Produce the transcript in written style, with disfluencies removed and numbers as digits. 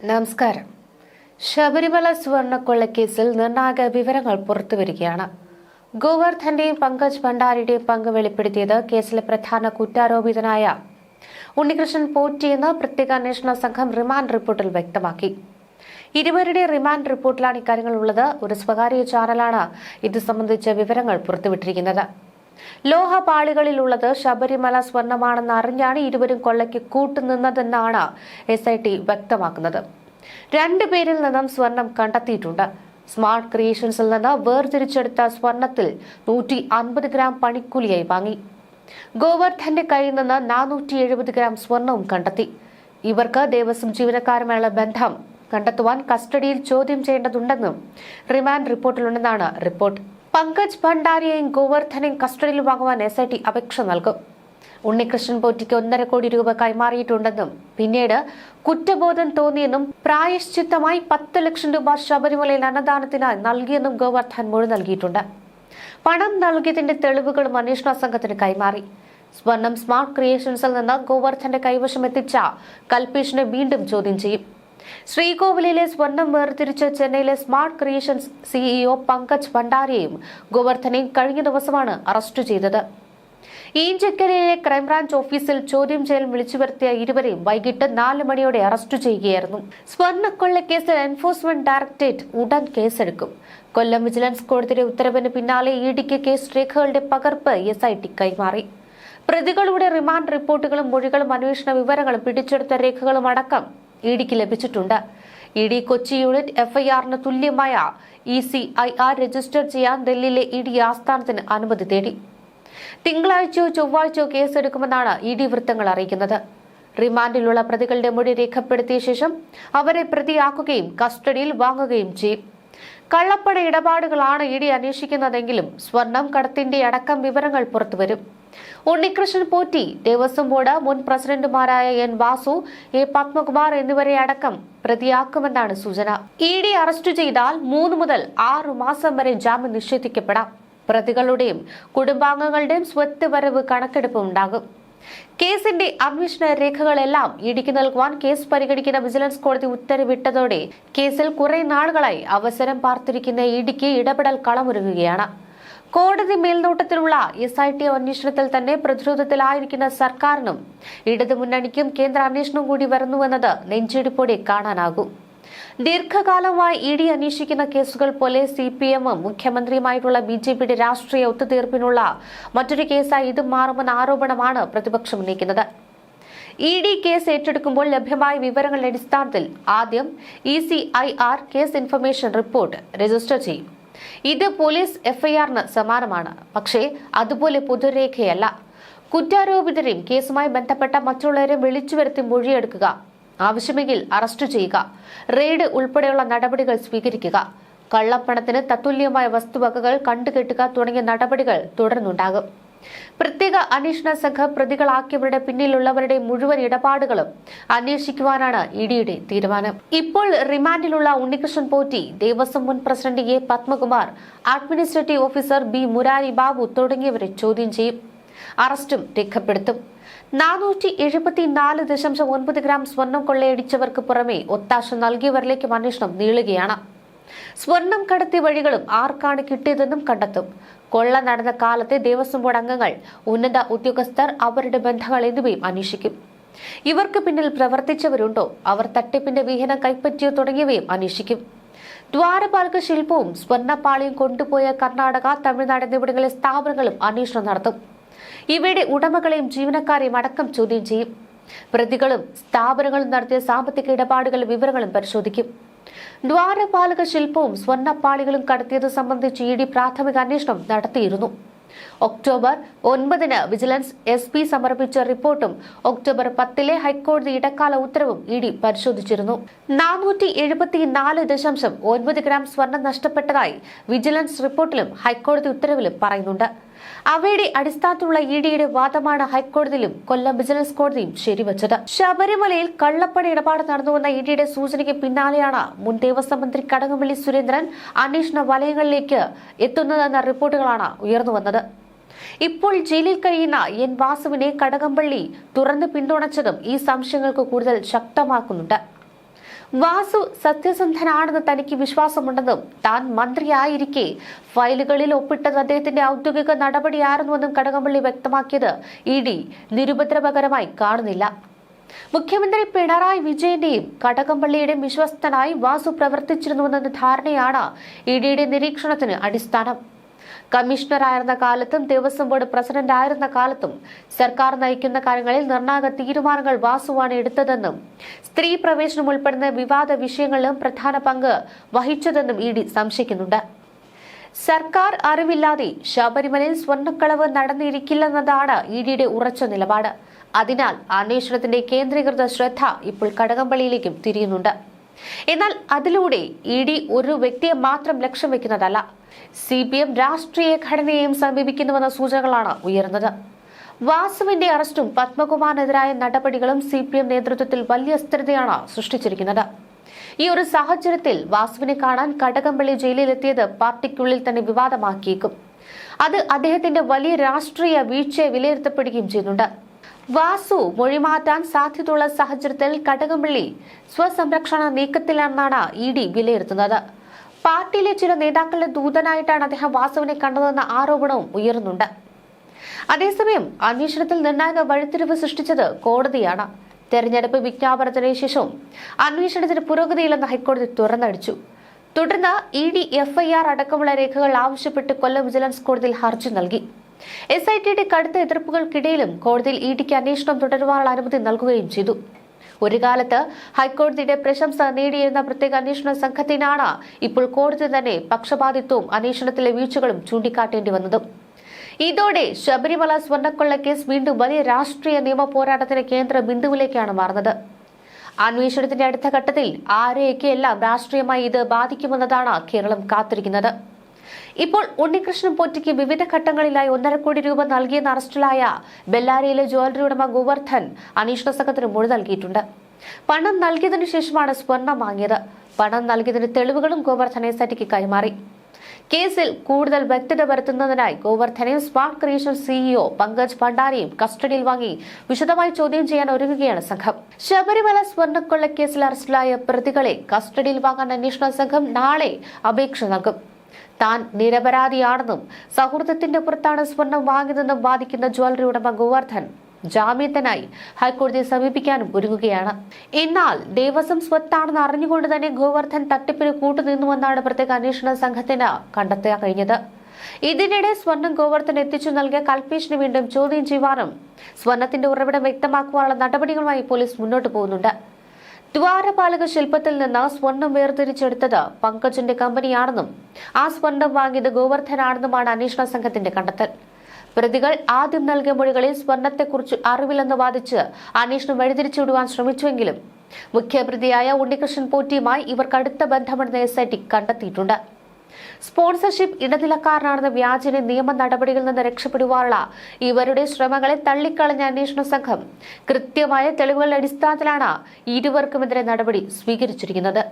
നമസ്കാരം. ശബരിമല സ്വർണ്ണക്കൊള്ളക്കേസിൽ നിർണായക വിവരങ്ങൾ പുറത്തുവരികയാണ്. ഗോവർദ്ധന്റെയും പങ്കജ് ഭണ്ഡാരിയുടെയും പങ്ക് വെളിപ്പെടുത്തിയത് കേസിലെ പ്രധാന കുറ്റാരോപിതനായ ഉണ്ണികൃഷ്ണൻ പോറ്റിയെന്ന് പ്രത്യേക അന്വേഷണ സംഘം റിമാൻഡ് റിപ്പോർട്ടിൽ വ്യക്തമാക്കി. ഇരുവരുടെ റിമാൻഡ് റിപ്പോർട്ടിലാണ് ഇക്കാര്യങ്ങൾ ഉള്ളത്. ഒരു സ്വകാര്യ ചാനലാണ് ഇത് സംബന്ധിച്ച വിവരങ്ങൾ പുറത്തുവിട്ടിരിക്കുന്നത്. ലോഹപാളികളിലുള്ളത് ശബരിമല സ്വർണമാണെന്ന് അറിഞ്ഞാണ് ഇരുവരും കൊള്ളയ്ക്ക് കൂട്ടുനിന്നതെന്നാണ് SIT വ്യക്തമാക്കുന്നത്. രണ്ടുപേരിൽ നിന്നും സ്വർണം കണ്ടെത്തിയിട്ടുണ്ട്. സ്മാർട്ട് ക്രിയേഷൻസിൽ നിന്ന് വേർതിരിച്ചെടുത്ത സ്വർണത്തിൽ 150 ഗ്രാം പണിക്കൂലിയായി വാങ്ങി. ഗോവർദ്ധന്റെ കയ്യിൽ നിന്ന് 470 ഗ്രാം സ്വർണവും കണ്ടെത്തി. ഇവർക്ക് ദേവസ്വം ജീവനക്കാരുമായുള്ള ബന്ധം കണ്ടെത്തുവാൻ കസ്റ്റഡിയിൽ ചോദ്യം ചെയ്യേണ്ടതുണ്ടെന്നും റിമാൻഡ് റിപ്പോർട്ടിലുണ്ടെന്നാണ് റിപ്പോർട്ട്. പങ്കജ് ഭണ്ഡാരിയെയും ഗോവർദ്ധനെയും കസ്റ്റഡിയിൽ വാങ്ങുവാൻ SIT അപേക്ഷ നൽകും. ഉണ്ണികൃഷ്ണൻ പോറ്റിക്ക് 1.5 കോടി രൂപ കൈമാറിയിട്ടുണ്ടെന്നും പിന്നീട് കുറ്റബോധം തോന്നിയെന്നും പ്രായശ്ചിത്തമായി 10 ലക്ഷം രൂപ ശബരിമലയിൽ അന്നദാനത്തിനായി നൽകിയെന്നും ഗോവർദ്ധൻ മൊഴി നൽകിയിട്ടുണ്ട്. പണം നൽകിയതിന്റെ തെളിവുകളും അന്വേഷണ സംഘത്തിന് കൈമാറി. സ്വർണം സ്മാർട്ട് ക്രിയേഷൻസിൽ നിന്ന് ഗോവർദ്ധന്റെ കൈവശം എത്തിച്ച കൽപേഷിനെ വീണ്ടും ചോദ്യം ചെയ്യും. ശ്രീകോവിലിലെ സ്വർണം വേർതിരിച്ച് ചെന്നൈയിലെ സ്മാർട്ട് ക്രിയേഷൻസ് CEO പങ്കജ് ഭണ്ഡാരിയെയും ഗോവർദ്ധനെയും കഴിഞ്ഞ ദിവസമാണ് അറസ്റ്റ് ചെയ്തത്. ഈഞ്ചക്കരയിലെ ക്രൈംബ്രാഞ്ച് ഓഫീസിൽ ചോദ്യം ചെയ്യൽ വിളിച്ചു വരുത്തിയ ഇരുവരെയും വൈകിട്ട് 4 മണിയോടെ അറസ്റ്റ് ചെയ്യുകയായിരുന്നു. സ്വർണ്ണക്കൊള്ളക്കേസിൽ എൻഫോഴ്സ്മെന്റ് ഡയറക്ടറേറ്റ് ഉടൻ കേസെടുക്കും. കൊല്ലം വിജിലൻസ് കോടതിയുടെ ഉത്തരവിന് പിന്നാലെ EDക്ക് കേസ് രേഖകളുടെ പകർപ്പ് SIT കൈമാറി. പ്രതികളുടെ റിമാൻഡ് റിപ്പോർട്ടുകളും മൊഴികളും അന്വേഷണ വിവരങ്ങളും പിടിച്ചെടുത്ത രേഖകളും അടക്കം EDക്ക് ലഭിച്ചിട്ടുണ്ട്. ED കൊച്ചി യൂണിറ്റ് FIRന് തുല്യമായ ECIR രജിസ്റ്റർ ചെയ്യാൻ ഡൽഹിയിലെ ED ആസ്ഥാനത്തിന് അനുമതി തേടി. തിങ്കളാഴ്ചയോ ചൊവ്വാഴ്ചയോ കേസെടുക്കുമെന്നാണ് ED വൃത്തങ്ങൾ അറിയിക്കുന്നത്. റിമാൻഡിലുള്ള പ്രതികളുടെ മൊഴി രേഖപ്പെടുത്തിയ ശേഷം അവരെ പ്രതിയാക്കുകയും കസ്റ്റഡിയിൽ വാങ്ങുകയും ചെയ്യും. കള്ളപ്പണ ഇടപാടുകളാണ് ED അന്വേഷിക്കുന്നതെങ്കിലും സ്വർണം കടത്തിന്റെ അടക്കം വിവരങ്ങൾ പുറത്തുവരും. ഉണ്ണികൃഷ്ണൻ പോറ്റി, ദേവസ്വം ബോർഡ് മുൻ പ്രസിഡന്റുമാരായ N വാസു, A പത്മകുമാർ എന്നിവരെ അടക്കം പ്രതിയാക്കുമെന്നാണ് സൂചന. ED അറസ്റ്റ് ചെയ്താൽ 3 മുതൽ 6 മാസം വരെ ജാമ്യം നിഷേധിക്കപ്പെടാം. പ്രതികളുടെയും കുടുംബാംഗങ്ങളുടെയും സ്വത്ത് വരവ് കണക്കെടുപ്പ് ഉണ്ടാകും. കേസിന്റെ അന്വേഷണ രേഖകളെല്ലാം EDക്ക് നൽകുവാൻ കേസ് പരിഗണിക്കുന്ന വിജിലൻസ് കോടതി ഉത്തരവിട്ടതോടെ കേസിൽ കുറെ നാളുകളായി അവസരം പാർത്തിരിക്കുന്ന EDക്ക് ഇടപെടൽ കളമൊരുങ്ങുകയാണ്. കോടതി മേൽനോട്ടത്തിലുള്ള SIT അന്വേഷണത്തിൽ തന്നെ പ്രതിരോധത്തിലായിരിക്കുന്ന സർക്കാരിനും ഇടതുമുന്നണിക്കും കേന്ദ്ര അന്വേഷണം കൂടി വരുന്നുവെന്നത് നെഞ്ചിടിപ്പോടെ കാണാനാകും. ദീർഘകാലമായി ED അന്വേഷിക്കുന്ന കേസുകൾ പോലെ CPM-ഉം മുഖ്യമന്ത്രിയുമായിട്ടുള്ള BJPയുടെ രാഷ്ട്രീയ ഒത്തുതീർപ്പിനുള്ള മറ്റൊരു കേസായി ഇത് മാറുമെന്ന ആരോപണമാണ് പ്രതിപക്ഷം ഉന്നയിക്കുന്നത്. ED കേസ് ഏറ്റെടുക്കുമ്പോൾ ലഭ്യമായ വിവരങ്ങളുടെ അടിസ്ഥാനത്തിൽ ആദ്യം ECIR case information report register ചെയ്യും. ഇത് പോലീസ് FIRന് സമാനമാണ്. പക്ഷേ അതുപോലെ പൊതുരേഖയല്ല. കുറ്റാരോപിതരെയും കേസുമായി ബന്ധപ്പെട്ട മറ്റുള്ളവരെയും വിളിച്ചു വരുത്തി മൊഴിയെടുക്കുക, ആവശ്യമെങ്കിൽ അറസ്റ്റ് ചെയ്യുക, റെയ്ഡ് ഉൾപ്പെടെയുള്ള നടപടികൾ സ്വീകരിക്കുക, കള്ളപ്പണത്തിന് തത്തുല്യമായ വസ്തുവകകൾ കണ്ടുകെട്ടുക തുടങ്ങിയ നടപടികൾ തുടർന്നുണ്ടാകും. പ്രത്യേക അന്വേഷണ സംഘം പ്രതികളാക്കിയവരുടെ പിന്നിലുള്ളവരുടെ മുഴുവൻ ഇടപാടുകളും അന്വേഷിക്കുവാനാണ് EDയുടെ തീരുമാനം. ഇപ്പോൾ റിമാൻഡിലുള്ള ഉണ്ണികൃഷ്ണൻ പോറ്റി, ദേവസ്വം മുൻ president A Padmakumar, administrative officer B Murari Babu തുടങ്ങിയവരെ ചോദ്യം ചെയ്യും. അറസ്റ്റും രേഖപ്പെടുത്തും. 474.9 ഗ്രാം സ്വർണം കൊള്ളയടിച്ചവർക്ക് പുറമെ ഒത്താശ നൽകിയവരിലേക്കും അന്വേഷണം നീളുകയാണ്. സ്വർണം കടത്തിയ വഴികളും ആർക്കാണ് കിട്ടിയതെന്നും കണ്ടെത്തും. കൊള്ള നടന്ന കാലത്തെ ദേവസ്വം ബോർഡ് അംഗങ്ങൾ, ഉന്നത ഉദ്യോഗസ്ഥർ, അവരുടെ ബന്ധങ്ങൾ എന്നിവയും അന്വേഷിക്കും. ഇവർക്ക് പിന്നിൽ പ്രവർത്തിച്ചവരുണ്ടോ, അവർ തട്ടിപ്പിന്റെ വിഹിതം കൈപ്പറ്റിയോ തുടങ്ങിയവയും അന്വേഷിക്കും. ദ്വാരപാലക ശില്പവും സ്വർണ്ണപ്പാളിയും കൊണ്ടുപോയ കർണാടക, തമിഴ്നാട് എന്നിവിടങ്ങളിലെ സ്ഥാപനങ്ങളും അന്വേഷണം നടത്തും. ഇവയുടെ ഉടമകളെയും ജീവനക്കാരെയും അടക്കം ചോദ്യം ചെയ്യും. പ്രതികളും സ്ഥാപനങ്ങളും നടത്തിയ സാമ്പത്തിക ഇടപാടുകളുടെ വിവരങ്ങളും പരിശോധിക്കും. ദ്വാരപാലക ശില്പവും സ്വർണ്ണപ്പാളികളും കടത്തിയത് സംബന്ധിച്ച് ED പ്രാഥമിക അന്വേഷണം നടത്തിയിരുന്നു. ഒക്ടോബർ 9-ന് വിജിലൻസ് SP സമർപ്പിച്ച റിപ്പോർട്ടും ഒക്ടോബർ 10-ലെ ഹൈക്കോടതി ഇടക്കാല ഉത്തരവും ED പരിശോധിച്ചിരുന്നു. 474.9 ഗ്രാം സ്വർണം നഷ്ടപ്പെട്ടതായി വിജിലൻസ് റിപ്പോർട്ടിലും ഹൈക്കോടതി ഉത്തരവിലും പറയുന്നുണ്ട്. അവയുടെ അടിസ്ഥാനത്തിലുള്ള EDയുടെ വാദമാണ് ഹൈക്കോടതിയിലും കൊല്ലം വിജിലൻസ് കോടതിയും ശരിവച്ചത്. ശബരിമലയിൽ കള്ളപ്പണ ഇടപാട് നടന്നുവെന്ന EDയുടെ സൂചനയ്ക്ക് പിന്നാലെയാണ് മുൻ ദേവസ്വം മന്ത്രി കടകംപള്ളി സുരേന്ദ്രൻ അന്വേഷണ വലയങ്ങളിലേക്ക് എത്തുന്നതെന്ന റിപ്പോർട്ടുകളാണ് ഉയർന്നുവന്നത്. ഇപ്പോൾ ജയിലിൽ കഴിയുന്ന N വാസുവിനെ കടകംപള്ളി തുറന്ന് പിന്തുണച്ചതും ഈ സംശയങ്ങൾക്ക് കൂടുതൽ ശക്തമാക്കുന്നുണ്ട്. വാസു സത്യസന്ധനാണെന്ന് തനിക്ക് വിശ്വാസമുണ്ടെന്നും താൻ മന്ത്രിയായിരിക്കെ ഫയലുകളിൽ ഒപ്പിട്ടത് അദ്ദേഹത്തിന്റെ ഔദ്യോഗിക നടപടിയായിരുന്നുവെന്നും കടകംപള്ളി വ്യക്തമാക്കിയത് ഇഡി നിരുപദ്രവകരമായി കാണുന്നില്ല. മുഖ്യമന്ത്രി പിണറായി വിജയന്റെയും കടകംപള്ളിയുടെയും വിശ്വസ്തനായി വാസു പ്രവർത്തിച്ചിരുന്നുവെന്ന ധാരണയാണ് ഇഡിയുടെ നിരീക്ഷണത്തിന് അടിസ്ഥാനം. കമ്മീഷണറായിരുന്ന കാലത്തും ദേവസ്വം ബോർഡ് പ്രസിഡന്റ് ആയിരുന്ന കാലത്തും സർക്കാർ നയിക്കുന്ന കാര്യങ്ങളിൽ നിർണായക തീരുമാനങ്ങൾ വാസുവാണ് എടുത്തതെന്നും സ്ത്രീ പ്രവേശനം ഉൾപ്പെടുന്ന വിവാദ വിഷയങ്ങളിലും പ്രധാന പങ്ക് വഹിച്ചതെന്നും ഇഡി സംശയിക്കുന്നുണ്ട്. സർക്കാർ അറിവില്ലാതെ ശബരിമലയിൽ സ്വർണ്ണക്കളവ് നടന്നിരിക്കില്ലെന്നതാണ് ഇഡിയുടെ ഉറച്ച നിലപാട്. അതിനാൽ അന്വേഷണത്തിന്റെ കേന്ദ്രീകൃത ശ്രദ്ധ ഇപ്പോൾ കടകംപള്ളിയിലേക്കും തിരിയുന്നുണ്ട്. എന്നാൽ അതിലൂടെ ഇഡി ഒരു വ്യക്തിയെ മാത്രം ലക്ഷ്യം വെക്കുന്നതല്ല, CPM രാഷ്ട്രീയ ഘടനയെയും സമീപിക്കുന്നുവെന്ന സൂചനകളാണ് ഉയർന്നത്. വാസുവിന്റെ അറസ്റ്റും പത്മകുമാറിനെതിരായ നടപടികളും CPM നേതൃത്വത്തിൽ വലിയ സ്ഥിരതയാണ് സൃഷ്ടിച്ചിരിക്കുന്നത്. ഈ ഒരു സാഹചര്യത്തിൽ വാസുവിനെ കാണാൻ കടകംപള്ളി ജയിലിലെത്തിയത് പാർട്ടിക്കുള്ളിൽ തന്നെ വിവാദമാക്കിയേക്കും. അത് അദ്ദേഹത്തിന്റെ വലിയ രാഷ്ട്രീയ വീഴ്ചയെ വിലയിരുത്തപ്പെടുകയും ചെയ്യുന്നുണ്ട്. വാസു മൊഴിമാറ്റാൻ സാധ്യതയുള്ള സാഹചര്യത്തിൽ കടകംപള്ളി സ്വസംരക്ഷണ നീക്കത്തിലാണെന്നാണ് ഇഡി വിലയിരുത്തുന്നത്. പാർട്ടിയിലെ ചില നേതാക്കളുടെ ദൂതനായിട്ടാണ് അദ്ദേഹം വാസുവിനെ കണ്ടതെന്ന ആരോപണവും ഉയർന്നുണ്ട്. അതേസമയം അന്വേഷണത്തിൽ നിർണായക വഴിത്തിരിവ് സൃഷ്ടിച്ചത് കോടതിയാണ്. തെരഞ്ഞെടുപ്പ് വിജ്ഞാപനത്തിന് ശേഷം അന്വേഷണത്തിന് പുരോഗതിയില്ലെന്ന് ഹൈക്കോടതി തുറന്നടിച്ചു. തുടർന്ന് ഇഡി FIR അടക്കമുള്ള രേഖകൾ ആവശ്യപ്പെട്ട് കൊല്ലം വിജിലൻസ് കോടതിയിൽ ഹർജി നൽകി. SITയുടെ കടുത്ത എതിർപ്പുകൾക്കിടയിലും കോടതിയിൽ ഇഡിക്ക് അന്വേഷണം തുടരുവാനുള്ള അനുമതി നൽകുകയും ചെയ്തു. ഒരു കാലത്ത് ഹൈക്കോടതിയുടെ പ്രശംസ നേടിയിരുന്ന പ്രത്യേക അന്വേഷണ സംഘത്തിനാണ് ഇപ്പോൾ കോടതി തന്നെ പക്ഷപാതിത്വവും അന്വേഷണത്തിലെ വീഴ്ചകളും ചൂണ്ടിക്കാട്ടേണ്ടി വന്നതും. ഇതോടെ ശബരിമല സ്വർണ്ണക്കൊള്ള കേസ് വീണ്ടും വലിയ രാഷ്ട്രീയ നിയമ പോരാട്ടത്തിന് കേന്ദ്ര ബിന്ദുവിലേക്കാണ് മാറുന്നത്. അന്വേഷണത്തിന്റെ അടുത്ത ഘട്ടത്തിൽ ആരെയൊക്കെയെല്ലാം രാഷ്ട്രീയമായി ഇത് ബാധിക്കുമെന്നതാണ് കേരളം കാത്തിരിക്കുന്നത്. ഇപ്പോൾ ഉണ്ണികൃഷ്ണൻ പോറ്റിക്ക് വിവിധ ഘട്ടങ്ങളിലായി 1.5 കോടി രൂപ നൽകിയെന്ന് അറസ്റ്റിലായ ബെല്ലാരിയിലെ ജ്വല്ലറി ഉടമ ഗോവർദ്ധൻ അന്വേഷണ സംഘത്തിന് മൊഴി നൽകിയിട്ടുണ്ട്. പണം നൽകിയതിനു ശേഷമാണ് സ്വർണം വാങ്ങിയത്. പണം നൽകിയതിന് തെളിവുകളും ഗോവർദ്ധൻ SITക്ക് കൈമാറി. കേസിൽ കൂടുതൽ വ്യക്തത വരുത്തുന്നതിനായി ഗോവർദ്ധനെയും സ്മാർട്ട് ക്രിയേഷൻ CEO പങ്കജ് ഭണ്ഡാരിയും കസ്റ്റഡിയിൽ വാങ്ങി വിശദമായി ചോദ്യം ചെയ്യാൻ ഒരുങ്ങുകയാണ് സംഘം. ശബരിമല സ്വർണ്ണക്കൊള്ളക്കേസിൽ അറസ്റ്റിലായ പ്രതികളെ കസ്റ്റഡിയിൽ വാങ്ങാൻ അന്വേഷണ സംഘം നാളെ അപേക്ഷ നൽകും. താൻ നിരപരാധിയാണെന്നും സൗഹൃദത്തിന്റെ പുറത്താണ് സ്വർണം വാങ്ങിയതെന്നും വാദിക്കുന്ന ജ്വല്ലറി ഉടമ ഗോവർദ്ധൻ ജാമ്യത്തിനായി ഹൈക്കോടതിയെ സമീപിക്കാനും ഒരുങ്ങുകയാണ്. എന്നാൽ ദേവസ്വം സ്വത്താണെന്ന് അറിഞ്ഞുകൊണ്ട് തന്നെ ഗോവർദ്ധൻ തട്ടിപ്പിന് കൂട്ടുനിന്നുവെന്നാണ് പ്രത്യേക അന്വേഷണ സംഘത്തിന് കണ്ടെത്താൻ കഴിഞ്ഞത്. ഇതിനിടെ സ്വർണം ഗോവർദ്ധൻ എത്തിച്ചു നൽകിയ കൽപേഷിനെ വീണ്ടും ചോദ്യം ചെയ്യുവാനും സ്വർണത്തിന്റെ ഉറവിടം വ്യക്തമാക്കുവാനുള്ള നടപടികളുമായി പോലീസ് മുന്നോട്ട് പോകുന്നുണ്ട്. ദ്വാരപാലക ശില്പത്തിൽ നിന്ന് സ്വർണം വേർതിരിച്ചെടുത്തത് പങ്കജിന്റെ കമ്പനിയാണെന്നും ആ സ്വർണം വാങ്ങിയത് ഗോവർദ്ധനാണെന്നുമാണ് അന്വേഷണ സംഘത്തിന്റെ കണ്ടെത്തൽ. പ്രതികൾ ആദ്യം നൽകിയ മൊഴികളിൽ സ്വർണത്തെക്കുറിച്ച് അറിവില്ലെന്ന് വാദിച്ച് അന്വേഷണം വഴിതിരിച്ചുവിടുവാൻ ശ്രമിച്ചുവെങ്കിലും മുഖ്യപ്രതിയായ ഉണ്ണികൃഷ്ണൻ പോറ്റിയുമായി ഇവർക്ക് അടുത്ത ബന്ധമുണ്ടെന്ന് SIT കണ്ടെത്തിയിട്ടുണ്ട്. സ്പോൺസർഷിപ്പ് ഇടനിലക്കാരനാണെന്ന വ്യാജന നിയമ നടപടികളിൽ നിന്ന് രക്ഷപ്പെടുവാനുള്ള ഇവരുടെ ശ്രമങ്ങളെ തള്ളിക്കളഞ്ഞ അന്വേഷണ സംഘം കൃത്യമായ തെളിവുകളുടെ അടിസ്ഥാനത്തിലാണ് ഇരുവർക്കുമെതിരെ നടപടി സ്വീകരിച്ചിരിക്കുന്നത്.